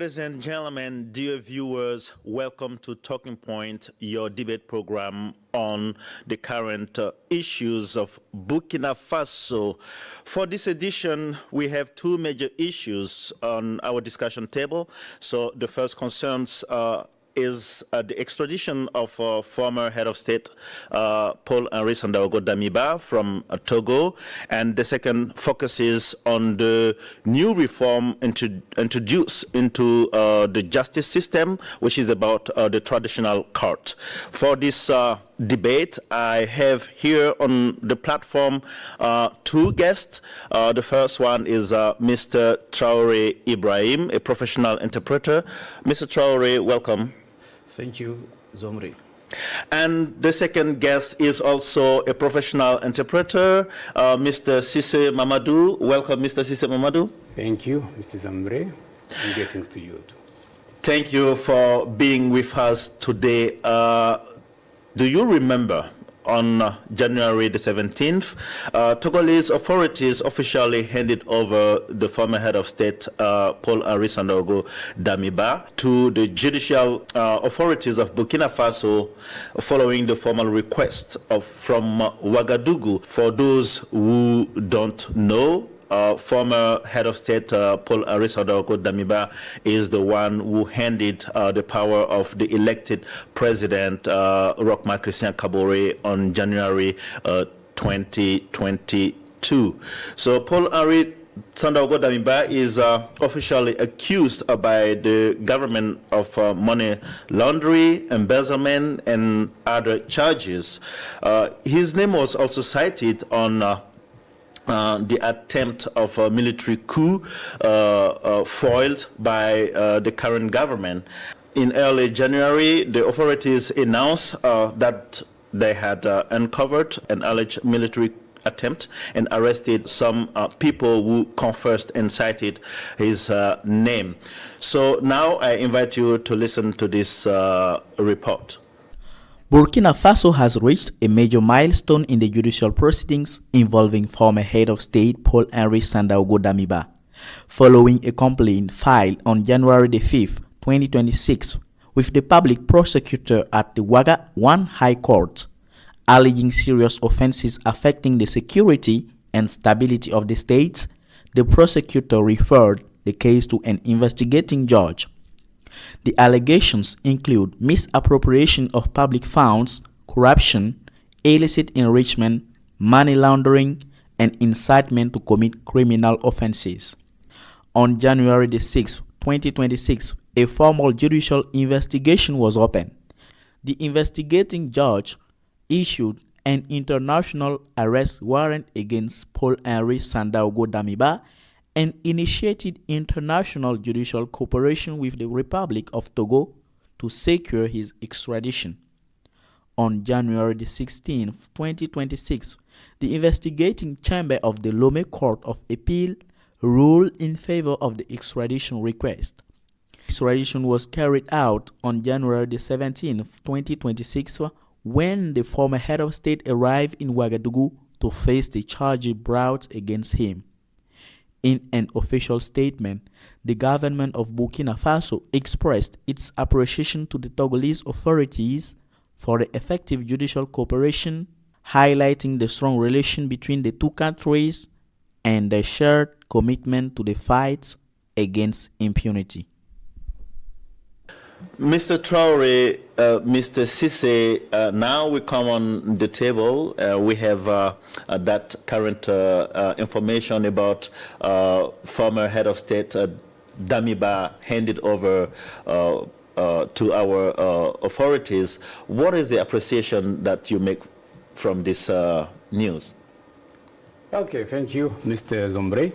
Ladies and gentlemen, dear viewers, welcome to Talking Point, your debate program on the current issues of Burkina Faso. For this edition, we have two major issues on our discussion table. So the first concerns is the extradition of former head of state Paul-Henri Sandaogo Damiba from Togo, and the second focuses on the new reform introduced into the justice system, which is about the traditional court. For this debate, I have here on the platform two guests. The first one is Mr. Traore Ibrahim, a professional interpreter. Mr. Traore, welcome. Thank you, Zomri. And the second guest is also a professional interpreter, Mr. Sisse Mamadou. Welcome, Mr. Sisse Mamadou. Thank you, Mr. Zomri, and greetings to you too. Thank you for being with us today. Do you remember on January the 17th, Togolese authorities officially handed over the former head of state, Paul-Henri Sandaogo Damiba, to the judicial authorities of Burkina Faso following the formal request from Ouagadougou. For those who don't know, former head of state Paul-Henri Sandaogo Damiba is the one who handed the power of the elected president Roch-Marc Christian Kabore on January 2022. So Paul-Henri Sandaogo Damiba is officially accused by the government of money laundering, embezzlement, and other charges. His name was also cited on the attempt of a military coup foiled by the current government. In early January, the authorities announced that they had uncovered an alleged military attempt and arrested some people who confessed and cited his name. So now I invite you to listen to this report. Burkina Faso has reached a major milestone in the judicial proceedings involving former head of state Paul-Henri Sandaogo Damiba, following a complaint filed on January the 5th, 2026, with the public prosecutor at the Ouaga I High Court, alleging serious offenses affecting the security and stability of the state. The prosecutor referred the case to an investigating judge. The allegations include misappropriation of public funds, corruption, illicit enrichment, money laundering, and incitement to commit criminal offenses. On January the 6th, 2026, a formal judicial investigation was opened. The investigating judge issued an international arrest warrant against Paul-Henri Sandaogo Damiba and initiated international judicial cooperation with the Republic of Togo to secure his extradition. On January 16, 2026, the investigating chamber of the Lomé Court of Appeal ruled in favor of the extradition request. Extradition was carried out on January 17, 2026, when the former head of state arrived in Ouagadougou to face the charges brought against him. In an official statement, the government of Burkina Faso expressed its appreciation to the Togolese authorities for the effective judicial cooperation, highlighting the strong relation between the two countries and their shared commitment to the fight against impunity. Mr. Traore, Mr. Sisse, now we come on the table. We have that current information about former head of state Damiba handed over to our authorities. What is the appreciation that you make from this news? Okay, thank you, Mr. Zombre.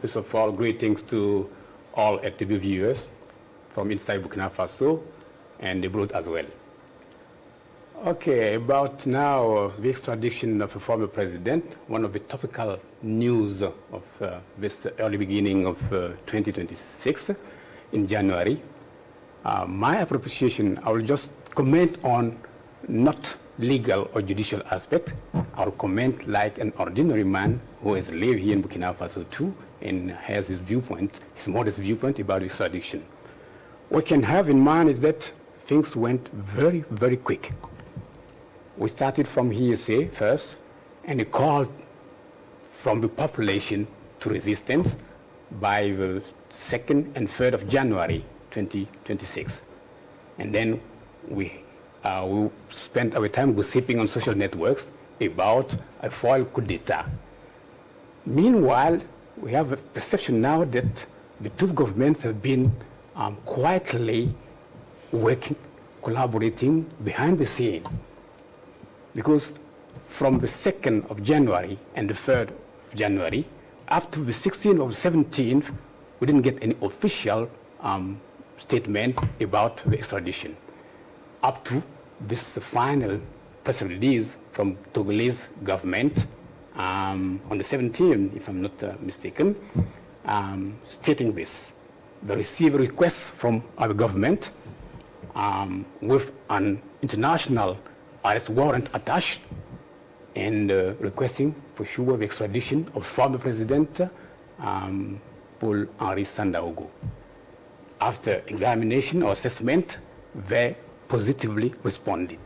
First of all, greetings to all active viewers from inside Burkina Faso and abroad as well. Okay, about now the extradition of a former president, one of the topical news of this early beginning of 2026 in January. My appreciation, I will just comment on not legal or judicial aspect. I'll comment like an ordinary man who has lived here in Burkina Faso too and has his viewpoint, his modest viewpoint about extradition. what we can have in mind is that things went very, very quick. We started from hearsay first, and a call from the population to resistance by the 2nd and 3rd of January 2026. And then we spent our time gossiping on social networks about a foiled coup d'etat. Meanwhile, we have a perception now that the two governments have been quietly working, collaborating behind the scene. Because from the 2nd of January and the 3rd of January, up to the 16th or 17th, we didn't get any official statement about the extradition. Up to this final press release from Togolese government on the 17th, if I'm not mistaken, stating this. They received a request from our government with an international arrest warrant attached and requesting for sure the extradition of former President Paul-Henri Sandaogo. After examination or assessment, they positively responded.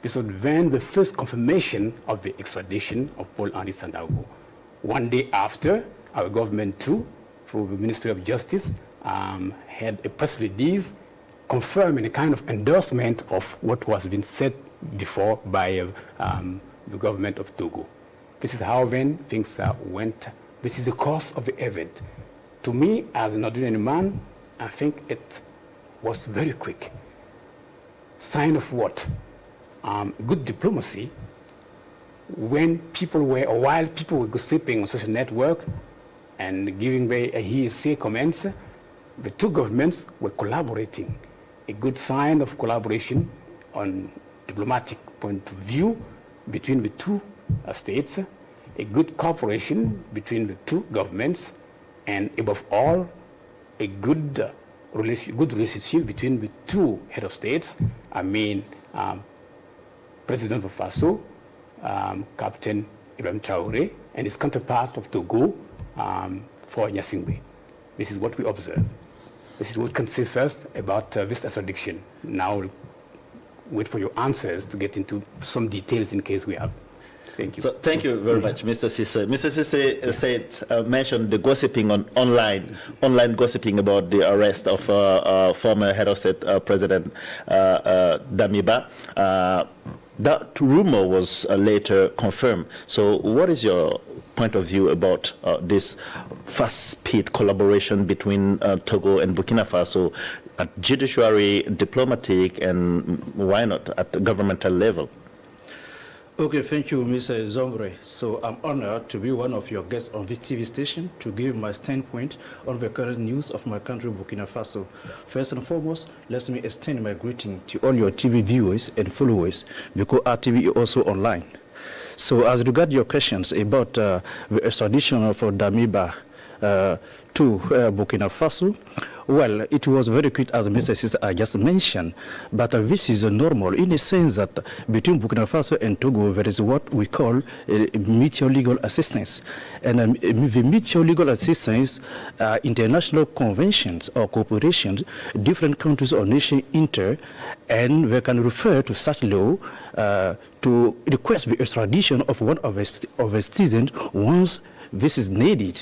This was then the first confirmation of the extradition of Paul-Henri Sandaogo. One day after, our government too, through the Ministry of Justice, had a press release confirming a kind of endorsement of what was been said before by the government of Togo. This is how then things went. This is the course of the event. To me, as an ordinary man, I think it was very quick. Sign of what? Good diplomacy. When people were, or while people were gossiping on social network and giving their hearsay comments, the two governments were collaborating. A good sign of collaboration on diplomatic point of view between the two states, a good cooperation between the two governments, and above all, a good relationship between the two head of states. I mean, President of Faso, Captain Ibrahim Traoré, and his counterpart of Togo, for Nyasingbe. This is what we observe. This is what we can say first about this extradition. Now, wait for your answers to get into some details in case we have. Thank you. So thank you very much, Mr. Sisse. Mr. Sisse said, mentioned the gossiping on online gossiping about the arrest of former head of state President Damiba. That rumor was later confirmed. So what is your point of view about this fast-speed collaboration between Togo and Burkina Faso at judiciary, diplomatic, and why not at the governmental level? Okay, thank you, Mr. Zombre. So I'm honored to be one of your guests on this TV station to give my standpoint on the current news of my country, Burkina Faso. First and foremost, let me extend my greeting to all your TV viewers and followers, because our TV is also online. So as regards your questions about the extradition for Damiba to Burkina Faso, well, it was very quick, as Mr. Sister I just mentioned, but this is normal in the sense that between Burkina Faso and Togo, there is what we call mutual legal assistance. And the mutual legal assistance, international conventions or corporations, different countries or nations enter, and they can refer to such law to request the extradition of one of the citizens once this is needed.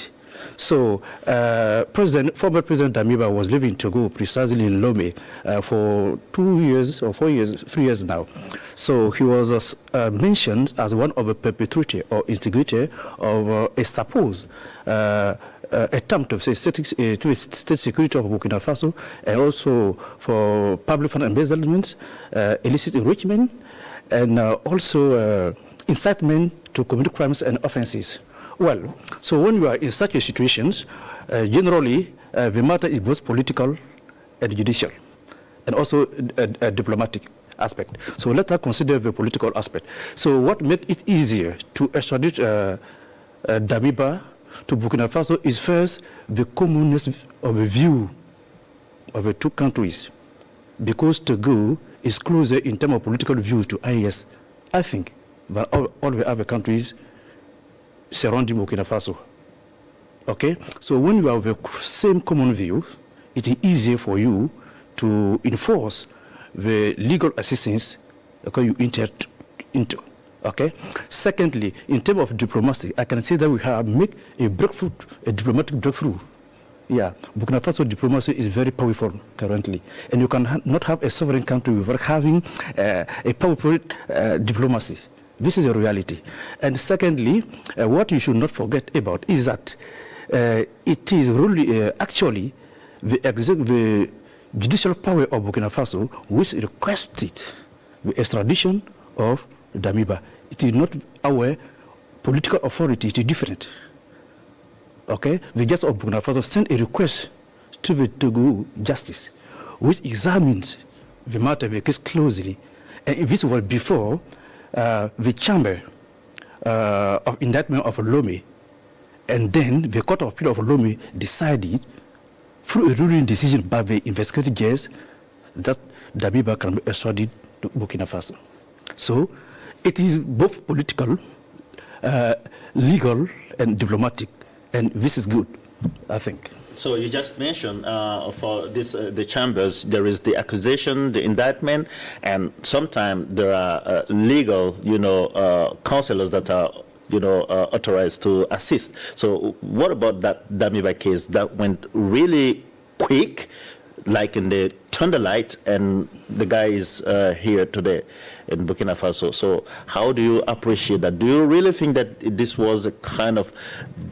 So, former President Damiba was living in Togo, precisely in Lomé, for 2 years or 4 years, 3 years now. So he was mentioned as one of the perpetrators or instigator of a supposed attempt to say state security of Burkina Faso, and also for public fund embezzlement, illicit enrichment, and also incitement to commit crimes and offenses. Well, so when you are in such a situations, generally the matter is both political and judicial, and also a diplomatic aspect. So let us consider the political aspect. So what made it easier to extradite Damiba to Burkina Faso is first the commonness of a view of the two countries, because Togo is closer in terms of political views to IAS, I think, than all the other countries surrounding Burkina Faso. Okay? So when you have the same common view, it is easier for you to enforce the legal assistance you enter into. Okay. Secondly, in terms of diplomacy, I can say that we have made a breakthrough, a diplomatic breakthrough. Yeah, Burkina Faso diplomacy is very powerful currently, and you can not have a sovereign country without having a powerful diplomacy. This is a reality. And secondly, what you should not forget about is that it is really actually the judicial power of Burkina Faso which requested the extradition of Damiba. It is not our political authority, it is different. Okay? The justice of Burkina Faso sent a request to the Togo justice, which examines the matter, the case closely. And this was before the chamber of indictment of Lomé, and then the court of appeal of Lomé decided, through a ruling decision by the investigative judge, that Damiba can be extradited to Burkina Faso. So it is both political, legal, and diplomatic, and this is good, I think. So you just mentioned for this, the chambers, there is the accusation, the indictment, and sometimes there are legal, counselors that are, authorized to assist. So what about that Damiba case that went really quick, like in the thunderlight, and the guy is here today in Burkina Faso? So how do you appreciate that? Do you really think that this was a kind of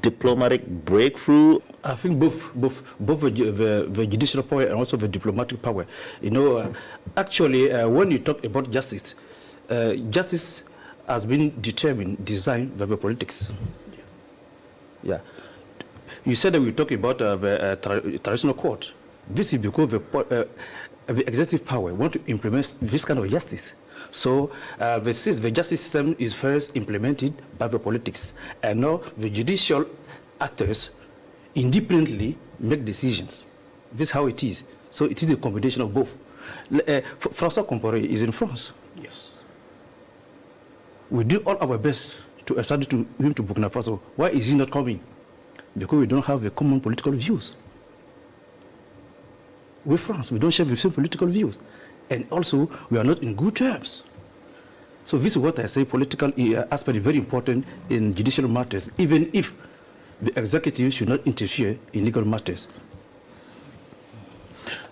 diplomatic breakthrough? I think both the judicial power and also the diplomatic power. Actually, when you talk about justice, justice has been determined, designed by the politics. Yeah. You said that we talk about the traditional court. This is because the executive power want to implement this kind of justice. So the justice system is first implemented by the politics, and now the judicial actors independently make decisions. This is how it is. So it is a combination of both. François Compaoré is in France. Yes. We do all our best to extradite him to Burkina Faso. Why is he not coming? Because we don't have the common political views. With France, we don't share the same political views. And also, we are not in good terms. So this is what I say, political aspect is very important in judicial matters, even if the executive should not interfere in legal matters.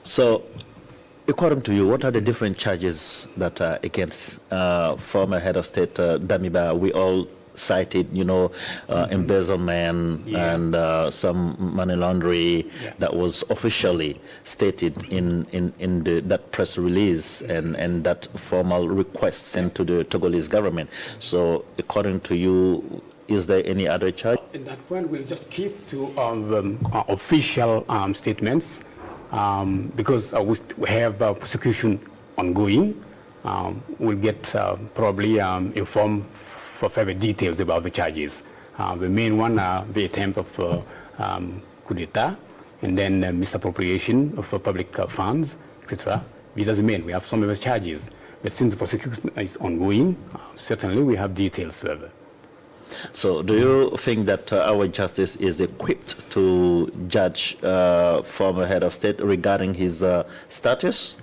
So, according to you, what are the different charges that are against former head of state Damiba? We all cited, embezzlement and some money laundering that was officially stated in that press release and that formal request sent to the Togolese government. So, according to you, is there any other charge? At that point, we'll just keep to official statements because we have prosecution ongoing. We'll get probably informed for further details about the charges. The main one, the attempt of coup d'etat, and then misappropriation of public funds, etc. These are the main. We have some of the charges. But since the prosecution is ongoing, certainly we have details further. So do you think that our justice is equipped to judge former head of state regarding his status?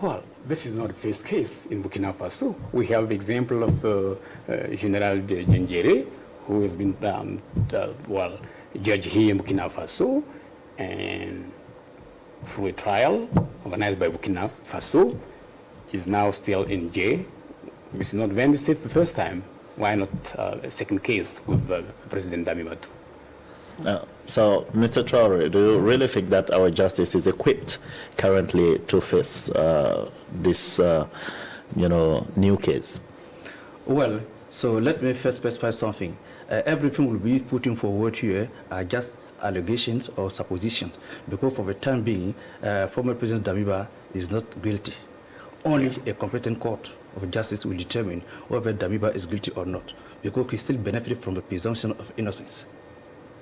Well, this is not the first case in Burkina Faso. We have the example of General Djengere, who has been judged here in Burkina Faso, and through a trial organized by Burkina Faso, is now still in jail. This is not very safe the first time. Why not a second case with President Damiba too? So, Mr. Traore, do you really think that our justice is equipped currently to face this, new case? Well, so let me first specify something. Everything we'll be putting forward here are just allegations or suppositions, because for the time being, former President Damiba is not guilty. Only a competent court of justice will determine whether Damiba is guilty or not, because he still benefits from the presumption of innocence.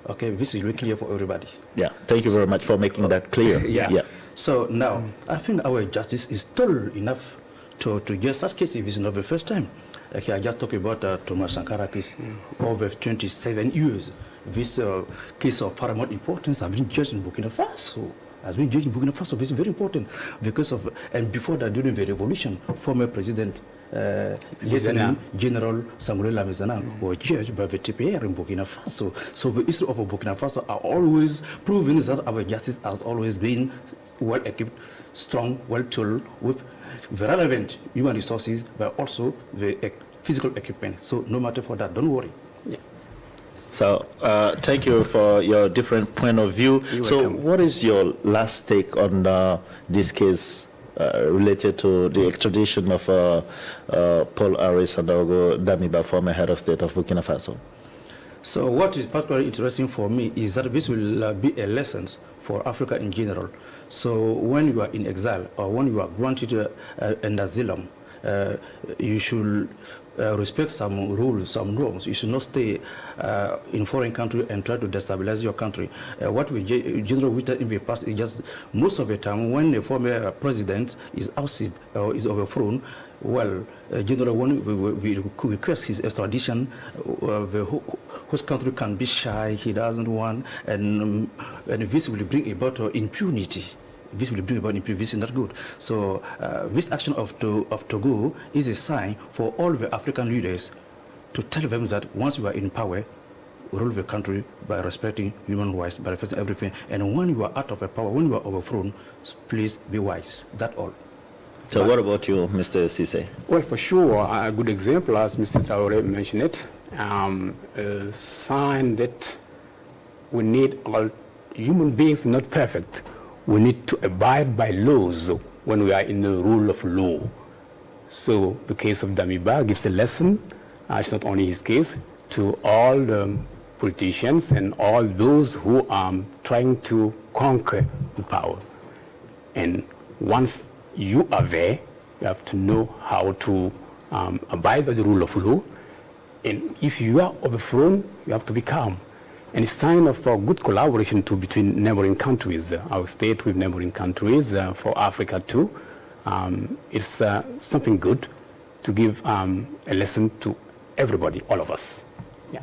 Okay, this is really clear for everybody. Yeah, thank you very much for making that clear. Yeah. So now, I think our justice is thorough enough to judge such cases. This is not the first time. Okay, I just talked about Thomas Sankara case. Over 27 years, this case of paramount importance has been judged in Burkina Faso. has been judged in Burkina Faso. This is very important because of, and before that, during the revolution, former president Lieutenant General Samuel Lamizanan was judged by the TPR in Burkina Faso. So the issue of Burkina Faso are always proving that our justice has always been well equipped, strong, well tooled, with the relevant human resources, but also the physical equipment. So no matter for that, don't worry. Yeah. So thank you for your different point of view. So what is your last take on this case related to the extradition of Paul-Henri Sandaogo Damiba, former head of state of Burkina Faso? So what is particularly interesting for me is that this will be a lesson for Africa in general. So when you are in exile or when you are granted an asylum, you should respect some rules, some norms. You should not stay in foreign country and try to destabilize your country. What we generally witness in the past is just most of the time when a former president is ousted or is overthrown, well, generally when we request his extradition, the host country can be shy, he doesn't want, and this will bring about impunity. This will bring about impunity. This is not good. So this action of Togo is a sign for all the African leaders to tell them that once you are in power, rule the country by respecting human rights, by respecting everything. And when you are out of power, when you are overthrown, please be wise. That's all. So what about you, Mr. Cisse? Well, for sure, a good example, as Mr. Traore mentioned it, a sign that we need all human beings not perfect. We need to abide by laws when we are in the rule of law. So the case of Damiba gives a lesson, it's not only his case, to all the politicians and all those who are trying to conquer the power. And once you are there, you have to know how to abide by the rule of law. And if you are overthrown, you have to be calm. And it's a sign of good collaboration between neighboring countries, our state with neighboring countries, for Africa too. It's something good to give a lesson to everybody, all of us. Yeah.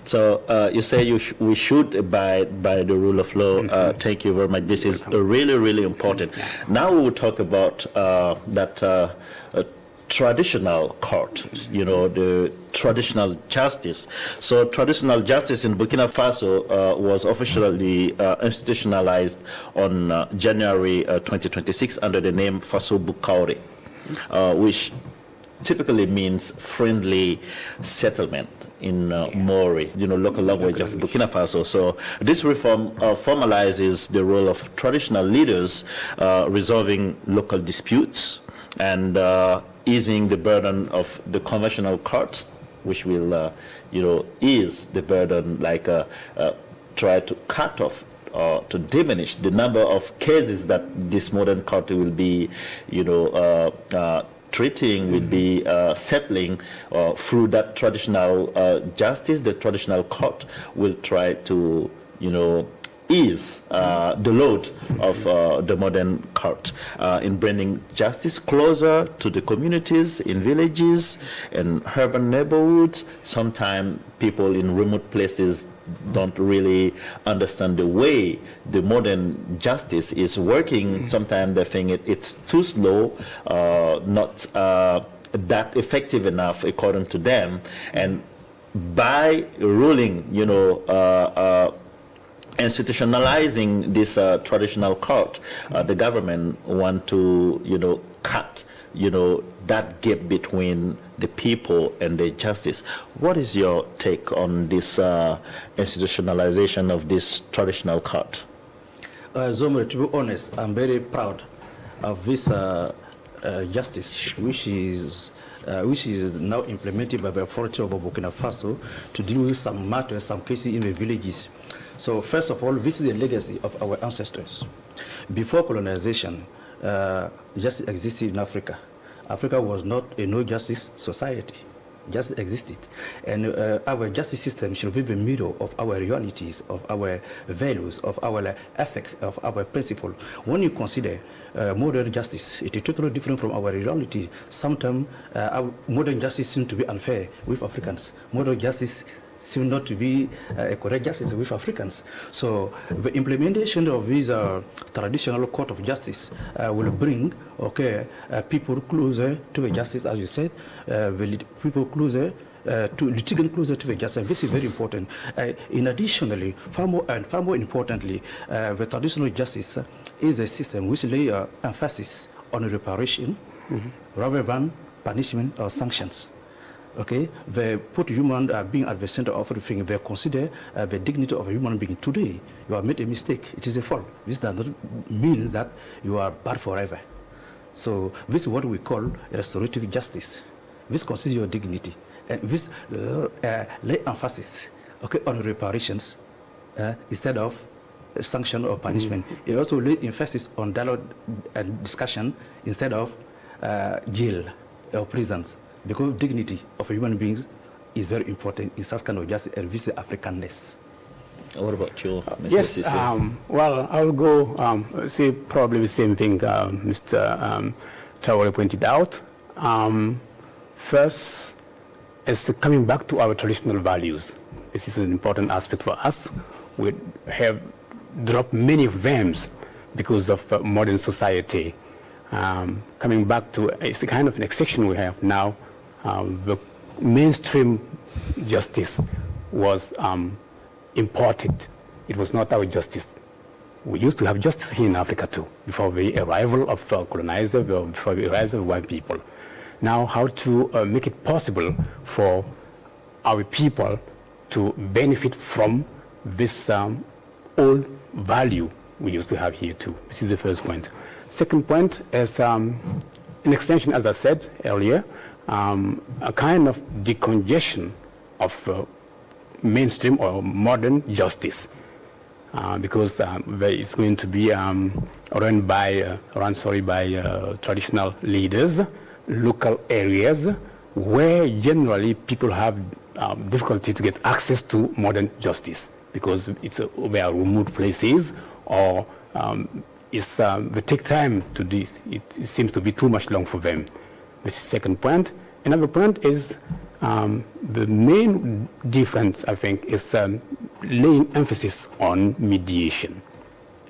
So you say we should abide by the rule of law. Thank you very much. This is really, really important. Now we will talk about that traditional court, you know, the traditional justice. So traditional justice in Burkina Faso was officially institutionalized on January 2026 under the name Faso Bukaure, which typically means friendly settlement in Maori, you know, local language of Burkina Faso. So this reform formalizes the role of traditional leaders resolving local disputes and easing the burden of the conventional courts, which will, you know, ease the burden, like try to cut off or to diminish the number of cases that this modern court will be, you know, treating, will be settling through that traditional justice. The traditional court will try to, you know, ease the load of the modern court in bringing justice closer to the communities in villages and urban neighborhoods. Sometimes people in remote places don't really understand the way the modern justice is working. Sometimes they think it's too slow, not that effective enough according to them. And by ruling, you know, institutionalizing this traditional court, the government want to, you know, cut, you know, that gap between the people and the justice. What is your take on this institutionalization of this traditional court? Zomre, to be honest, I'm very proud of this justice, which is now implemented by the authority of Burkina Faso to deal with some matters, some cases in the villages. So first of all, this is the legacy of our ancestors. Before colonization, justice existed in Africa. Africa was not a no-justice society. Justice existed. And our justice system should be the middle of our realities, of our values, of our ethics, of our principles. When you consider modern justice, it is totally different from our reality. Sometimes our modern justice seems to be unfair with Africans. Modern justice seem not to be a correct justice with Africans. So the implementation of this traditional court of justice will bring people closer to the justice, as you said, people closer to litigant closer to the justice. And this is very important. Additionally, far more importantly, the traditional justice is a system which lays emphasis on reparation rather than punishment or sanctions. Okay, they put human being at the center of everything. They consider the dignity of a human being. Today, you have made a mistake. It is a fault. This does not mean that you are bad forever. So this is what we call restorative justice. This considers your dignity. And this lay emphasis on reparations instead of sanction or punishment. It also lay emphasis on dialogue and discussion instead of jail or prisons. Because dignity of human beings is very important in such kind of justice and this is Africanness. What about you, Mr. Yes, well, I'll go say probably the same thing Mr. Traore pointed out. First, as coming back to our traditional values, this is an important aspect for us. We have dropped many of them because of modern society. Coming back to, it's the kind of an exception we have now. The mainstream justice was imported. It was not our justice. We used to have justice here in Africa too, before the arrival of colonizers, before the arrival of white people. Now, how to make it possible for our people to benefit from this old value we used to have here too. This is the first point. Second point is an extension, as I said earlier, a kind of decongestion of mainstream or modern justice, because there is going to be run by traditional leaders, local areas where generally people have difficulty to get access to modern justice because they are remote places or they take time to do this. It seems to be too much long for them. This is the second point. Another point is the main difference, I think, is laying emphasis on mediation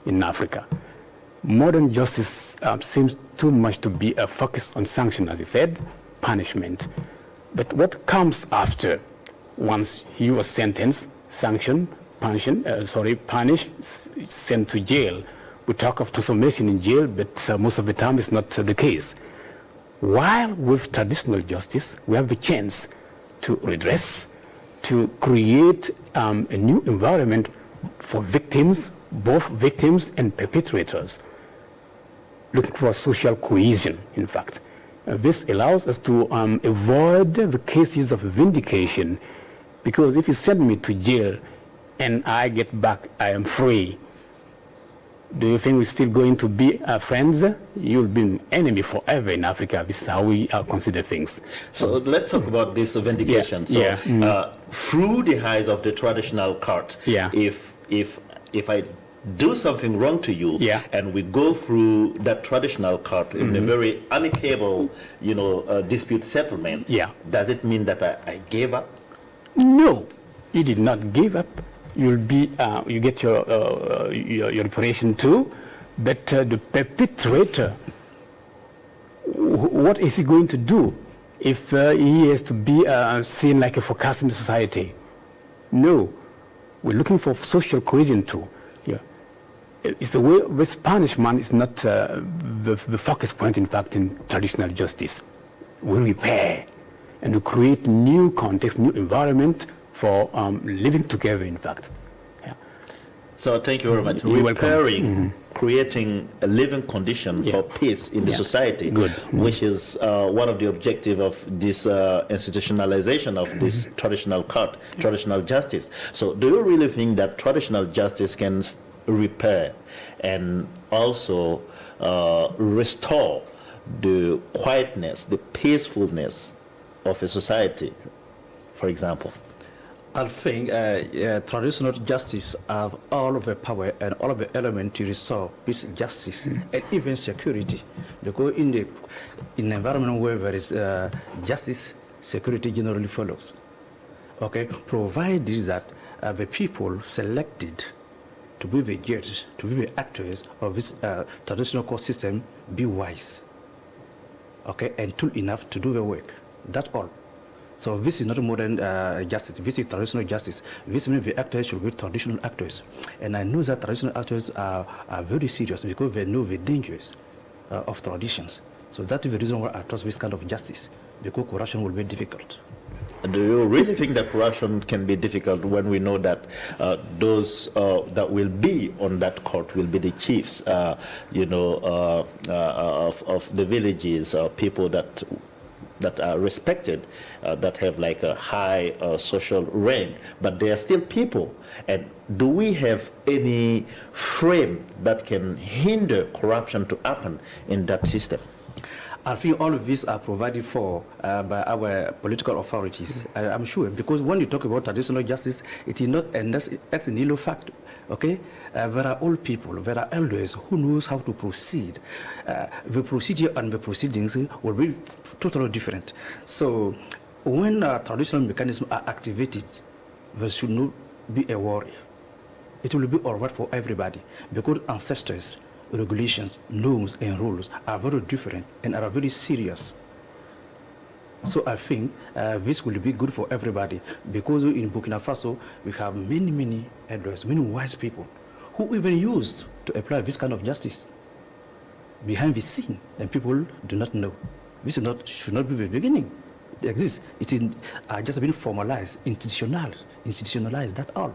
in Africa. Modern justice seems too much to be a focus on sanction, as you said, punishment. But what comes after, once you are sentenced, sanctioned, punished, sent to jail? We talk of transformation in jail, but most of the time it's not the case. While with traditional justice, we have the chance to redress, to create a new environment for victims, both victims and perpetrators, looking for social cohesion, in fact. This allows us to avoid the cases of vindication, because if you send me to jail and I get back, I am free, do you think we're still going to be friends? You'll be an enemy forever in Africa. This is how we consider things. So let's talk about this vindication. Through the eyes of the traditional court, if I do something wrong to you, and we go through that traditional court in a very amicable, dispute settlement, does it mean that I gave up? No, you did not give up. You'll be, you get your reparation too, but the perpetrator, what is he going to do if he has to be seen like a focus in the society? No, we're looking for social cohesion too. It's the way this punishment is not the focus point, in fact, in traditional justice. We repair and we create new context, new environment for living together, in fact. So thank you very much. Repairing, creating a living condition for peace in the society, which is one of the objectives of this institutionalization of this traditional court, traditional justice. So do you really think that traditional justice can repair and also restore the quietness, the peacefulness of a society, for example? I think traditional justice have all of the power and all of the elements to restore peace, justice, and even security. Because in an environment where there is justice, security generally follows. okay, provided that the people selected to be the judges, to be the actors of this traditional court system be wise, okay, and tool enough to do the work. That's all. So this is not modern justice, this is traditional justice. This means the actors should be traditional actors. And I know that traditional actors are very serious because they know the dangers of traditions. So that is the reason why I trust this kind of justice, because corruption will be difficult. Do you really think that corruption can be difficult when we know that those that will be on that court will be the chiefs, of the villages, people that are respected, that have like a high social rank, but they are still people? And do we have any frame that can hinder corruption to happen in that system? I think all of these are provided for by our political authorities. I'm sure, because when you talk about traditional justice, it is not an ex nihilo fact. Okay, there are old people, there are elders who knows how to proceed. The procedure and the proceedings will be totally different. So, when traditional mechanisms are activated, there should not be a worry. It will be all right for everybody, because ancestors, regulations, norms, and rules are very different and are very serious. So I think this will be good for everybody, because in Burkina Faso we have many elders, many wise people who even used to apply this kind of justice behind the scene, and people do not know. This should not be the beginning. It exists. It is just been formalized, institutionalized. That's all.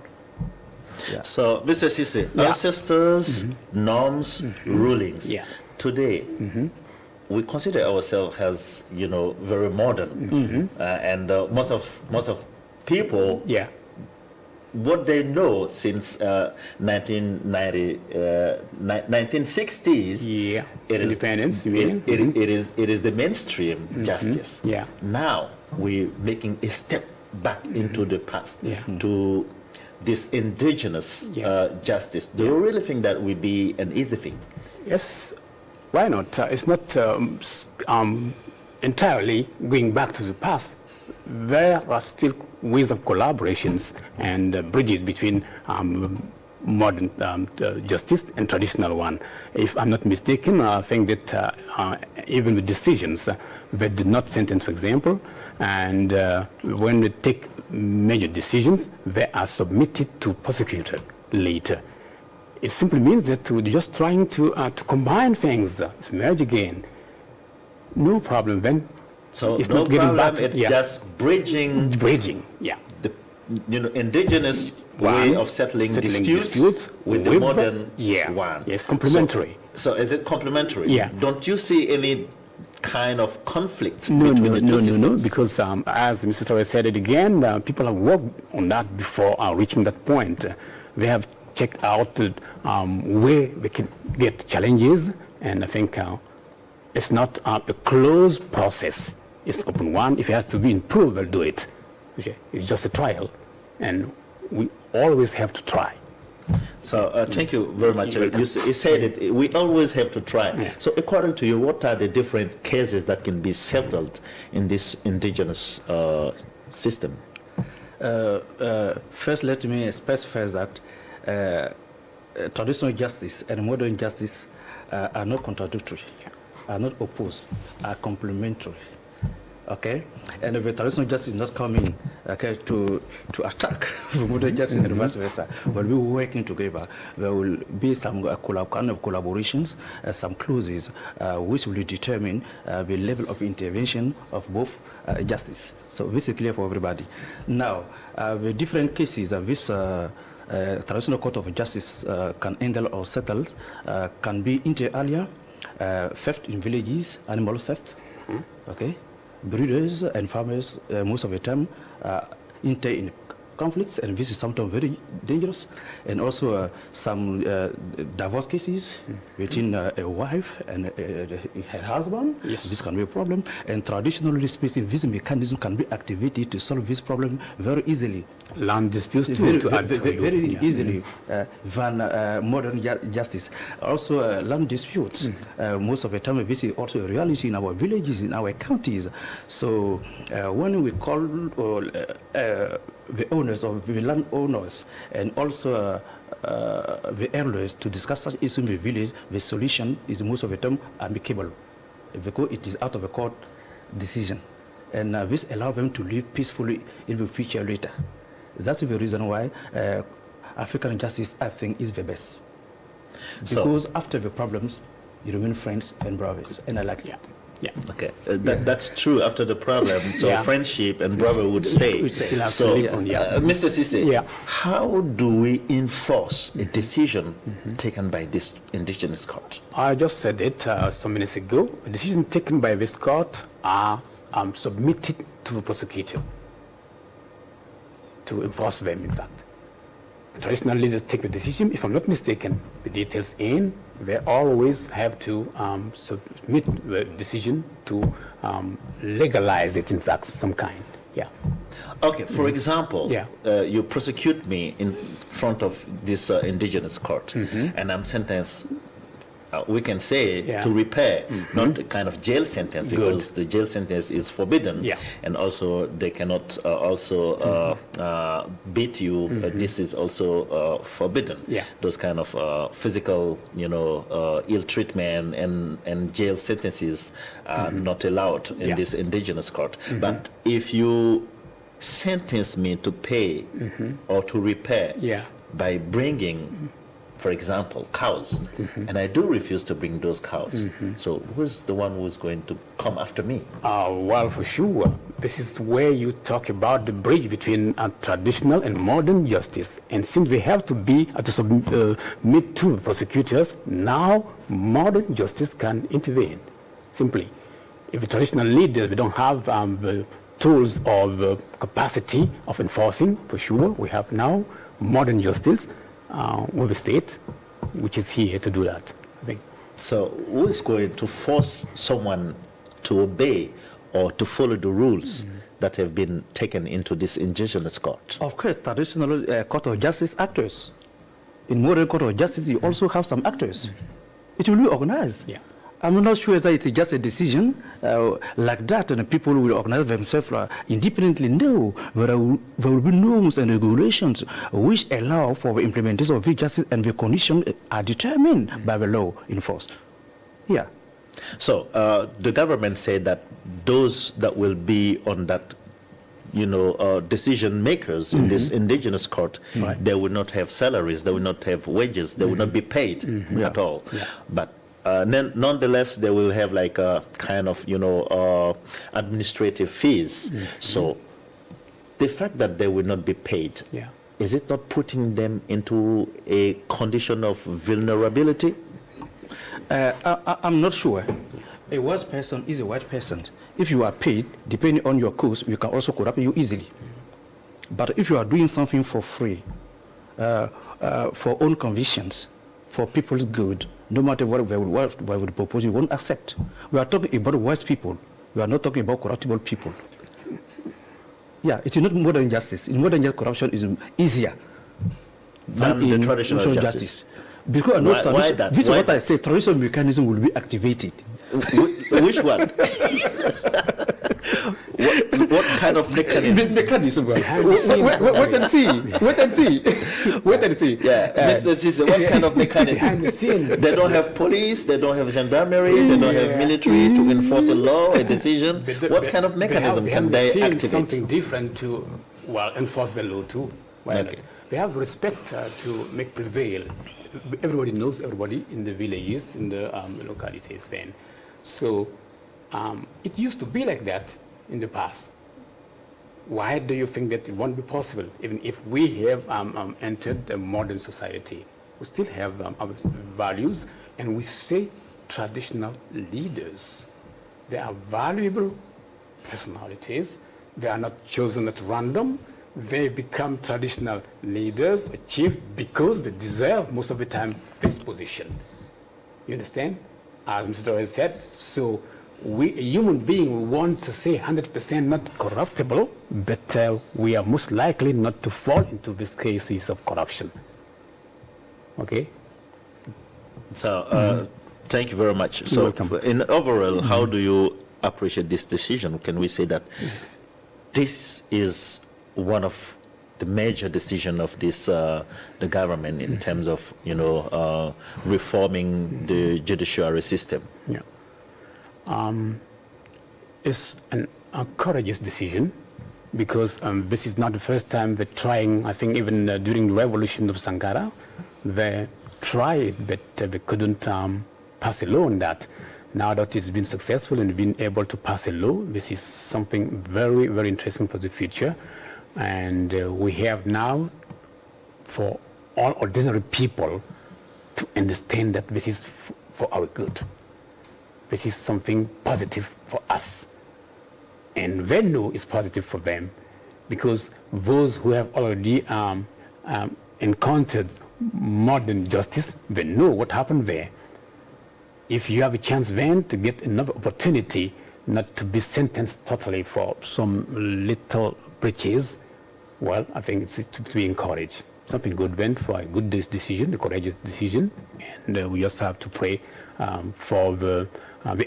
Yeah. So, Mr. Sisse, ancestors, norms, rulings. Yeah. Today, we consider ourselves as, very modern, and most of people, what they know since 1960s, independence. It is the mainstream justice. Yeah. Now we're making a step back into the past to this indigenous justice. Do you really think that would be an easy thing? Yes, why not? It's not entirely going back to the past. There are still ways of collaborations and bridges between modern justice and traditional one. If I'm not mistaken, I think that even with decisions that did not sentence, for example, and when they take major decisions, they are submitted to prosecutor later. It simply means that we're just trying to combine things, to merge again. No problem then. So it's no not getting problem, back. it's just bridging, yeah. the indigenous way of settling disputes with the modern one. Yes, complementary. So is it complementary? Yeah. Don't you see any kind of conflict No, between the two systems? because as Mr. Torres said it again, people have worked on that before reaching that point. They have checked out where they can get challenges, and I think it's not a closed process. It's open one. If it has to be improved, we'll do it. Okay. It's just a trial, and we always have to try. So thank you very much. You said it, we always have to try. Yeah. So according to you, what are the different cases that can be settled in this indigenous system? First, let me specify that traditional justice and modern justice are not contradictory, are not opposed, are complementary. Okay, and if the traditional justice is not coming, okay, to attack the modern justice and vice versa, but we're working together. There will be some kind of collaborations, some clauses which will determine the level of intervention of both justice. So this is clear for everybody. Now, the different cases of this traditional court of justice can handle or settle can be inter alia, theft in villages, animal theft, okay. Breeders and farmers, most of the time, inter in conflicts, and this is sometimes very dangerous. And also some divorce cases between a wife and her husband. Yes. This can be a problem. And traditionally speaking, this mechanism can be activated to solve this problem very easily. Land disputes too, very easily than modern justice. Also, land disputes. Most of the time, this is also a reality in our villages, in our counties. So, when we call the owners of the land owners and also the elders to discuss such issues in the village, the solution is most of the time amicable, because it is out of a court decision, and this allows them to live peacefully in the future later. That's the reason why African justice, I think, is the best. Because after the problems, you remain friends and brothers, and I like it. Yeah. Okay, that's true after the problem. So friendship and brotherhood would stay. So, Mr. Cisse, how do we enforce a decision taken by this indigenous court? I just said it some minutes ago. A decision taken by this court are submitted to the prosecutor to enforce them, in fact. Traditional leaders take the decision. If I'm not mistaken, the details in, they always have to submit the decision to legalize it, in fact, some kind. Yeah. Okay, for example, you prosecute me in front of this indigenous court, and I'm sentenced, we can say, to repair, not a kind of jail sentence, because the jail sentence is forbidden, and also they cannot beat you. This is also forbidden. Those kind of physical, ill treatment and jail sentences are not allowed in this indigenous court. But if you sentence me to pay or to repair by bringing, for example, cows, and I do refuse to bring those cows. So who's the one who's going to come after me? Well, for sure. This is where you talk about the bridge between traditional and modern justice. And since we have to be to submit to prosecutors, now modern justice can intervene. Simply, if the traditional leaders, we don't have the tools or the capacity of enforcing, for sure, we have now modern justice with the state, which is here to do that, I think. So who is going to force someone to obey or to follow the rules that have been taken into this indigenous court? Of course, traditional court of justice actors. In modern court of justice, you also have some actors. It will be organized. I'm not sure that it's just a decision like that, and people will organize themselves independently. No, there will be norms and regulations which allow for the implementation of the justice, and the conditions are determined by the law enforced. So the government said that those that will be on that, decision makers in this indigenous court, they will not have salaries, they will not have wages, they will not be paid at all. But nonetheless, they will have like a kind of, administrative fees. So the fact that they will not be paid, is it not putting them into a condition of vulnerability? I'm not sure. A white person is a white person. If you are paid, depending on your cause, we can also corrupt you easily. But if you are doing something for free, for own convictions, for people's good, no matter what they would propose, you won't accept. We are talking about wise people. We are not talking about corruptible people. It is not modern justice. In modern justice, corruption is easier than in the traditional justice. Because why that? This is what I say. Traditional mechanism will be activated. Which one? What kind of mechanism? Mechanism. Wait and see. Yeah, Mr. Cisse, what kind of mechanism? They don't have police, they don't have gendarmerie, they don't have military to enforce a law, a decision. What kind of mechanism can they activate? Something different to, enforce the law too. We have respect to make prevail. Everybody knows everybody in the villages, in the localities then. So it used to be like that in the past. Why do you think that it won't be possible? Even if we have entered a modern society, we still have our values, and we say traditional leaders. They are valuable personalities. They are not chosen at random. they become traditional leaders, a chief, because they deserve most of the time this position. You understand? As Mr. Torres said, so we, a human being, we want to say 100% not corruptible, but we are most likely not to fall into these cases of corruption. Okay? So, thank you very much. So, welcome. in overall, how do you appreciate this decision? Can we say that this is one of the major decision of this the government in terms of reforming the judiciary system? Yeah. It's a courageous decision because this is not the first time they're trying. I think even during the revolution of Sankara, they tried, but they couldn't pass a law on that. Now that it's been successful and been able to pass a law, this is something very, very interesting for the future. And we have now, for all ordinary people, to understand that this is for our good. This is something positive for us. And they know it's positive for them, because those who have already encountered modern justice, they know what happened there. If you have a chance then to get another opportunity, not to be sentenced totally for some little breaches, well, I think it's to be encouraged. Something good then for a good decision, a courageous decision, and we just have to pray for the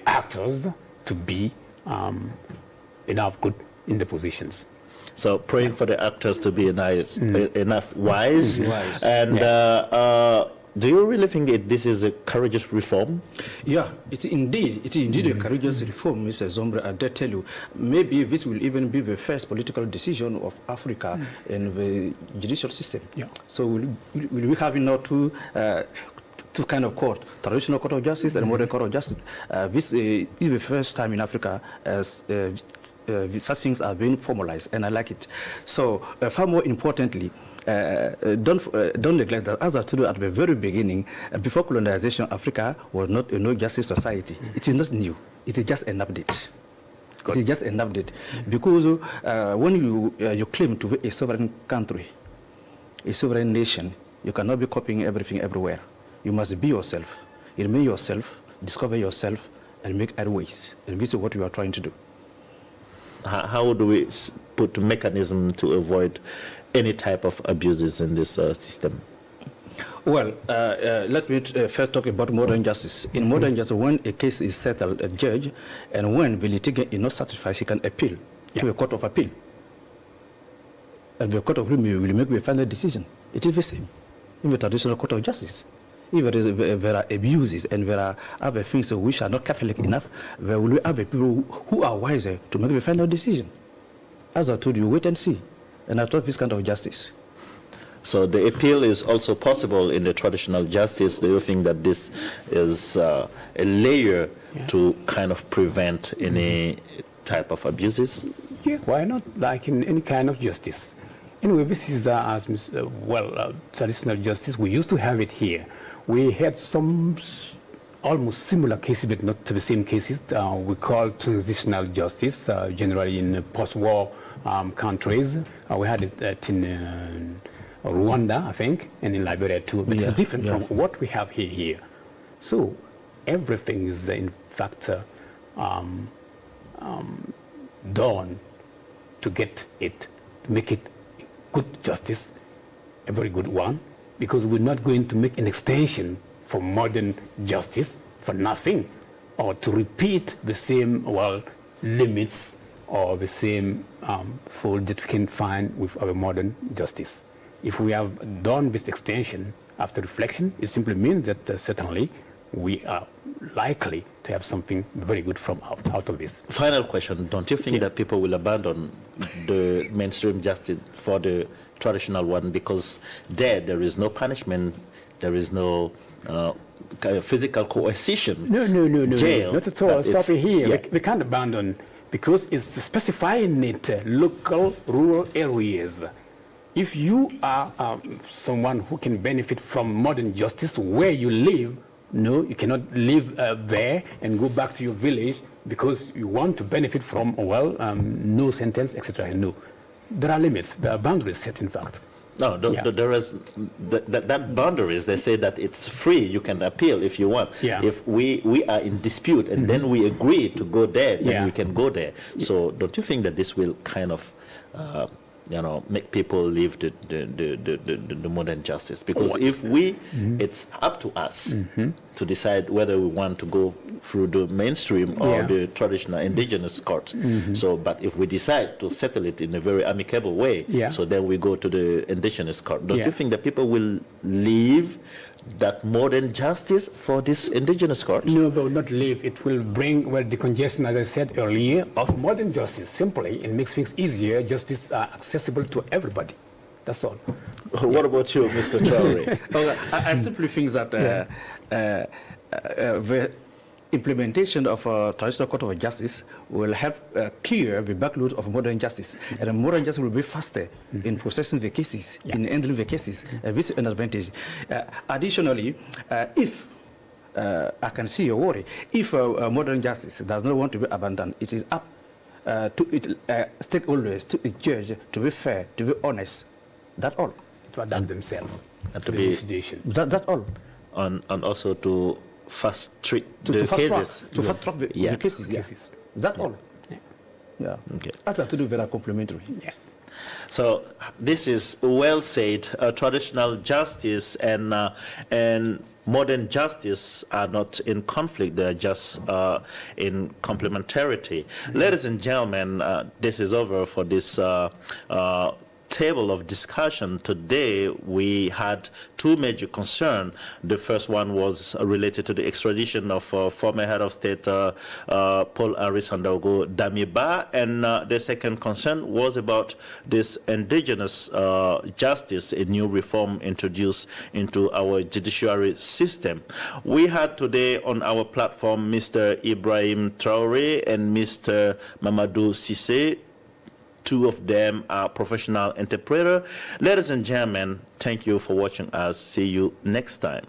actors to be enough good in the positions. So praying for the actors to be enough wise. And do you really think this is a courageous reform? Yeah, it's indeed a courageous reform, Mr. Zombre. I dare tell you, maybe this will even be the first political decision of Africa in the judicial system. Yeah. So we'll be having now two kind of court, traditional court of justice and modern court of justice. This is the first time in Africa as such things are being formalized, and I like it. So far more importantly, don't neglect that, as I told you at the very beginning, before colonization, Africa was not a no-justice society. It is not new. It is just an update. It is just an update. Because when you claim to be a sovereign country, a sovereign nation, you cannot be copying everything everywhere. You must be yourself, remain yourself, discover yourself, and make other ways. And this is what we are trying to do. How do we put a mechanism to avoid any type of abuses in this system? Well, let me first talk about modern justice. In modern justice, when a case is settled, a judge, and when the litigant is not satisfied, he can appeal to a court of appeal. And the court of appeal will make the final decision. It is the same in the traditional court of justice. If there are abuses and there are other things which are not Catholic enough, there will be other people who are wiser to make the final decision. As I told you, wait and see. And I thought this kind of justice. So the appeal is also possible in the traditional justice. Do you think that this is a layer to kind of prevent any type of abuses? Yeah, why not? Like in any kind of justice. Anyway, this is traditional justice. We used to have it here. We had some almost similar cases, but not the same cases. We call transitional justice, generally in post-war countries. We had it in Rwanda, I think, and in Liberia too. But it's different from what we have here. So everything is, in fact, done to get it, to make it good justice, a very good one, because we're not going to make an extension for modern justice for nothing, or to repeat the same, limits or the same fault that we can find with our modern justice. If we have done this extension after reflection, it simply means that certainly we are likely to have something very good from out of this. Final question, don't you think that people will abandon the mainstream justice for the traditional one, because there is no punishment, there is no physical coercion? No, jail, not at all. Stop it here. Yeah. We can't abandon, because it's specifying it local, rural areas. If you are someone who can benefit from modern justice where you live, no, you cannot live there and go back to your village because you want to benefit from, no sentence, etc. No. There are limits, there are boundaries set, in fact. No, there is that boundaries. They say that it's free. You can appeal if you want. Yeah. If we are in dispute and then we agree to go there, then we can go there. So don't you think that this will kind of, make people live the modern justice? Because if it's up to us to decide whether we want to go through the mainstream or the traditional indigenous court. So, but if we decide to settle it in a very amicable way, so then we go to the indigenous court. Don't you think that people will leave that modern justice for this indigenous court? No, they will not leave. It will bring, well, the congestion, as I said earlier, of modern justice. Simply, it makes things easier, justice accessible to everybody. That's all. What about you, Mr. Traore? I simply think that the implementation of a traditional court of justice will help clear the backload of modern justice. And modern justice will be faster in processing the cases, in handling the cases. This is an advantage. Additionally, if I can see your worry, if modern justice does not want to be abandoned, it is up to stakeholders, to the judge, to be fair, to be honest. That's all. To adapt themselves and to the be situation. That's all. And also to fast track To fast track the Yeah. cases. Cases. That's all. Yeah. Okay. That's actually very complementary. Yeah. So this is well said. Traditional justice and modern justice are not in conflict. They are just in complementarity. Ladies and gentlemen, this is over for this table of discussion. Today we had two major concerns. The first one was related to the extradition of former head of state Paul-Henri Sandaogo Damiba, and the second concern was about this indigenous justice, a new reform introduced into our judiciary system. We had today on our platform Mr. Ibrahim Traore and Mr. Mamadou Cissé. Two of them are professional interpreters. Ladies and gentlemen, thank you for watching us. See you next time.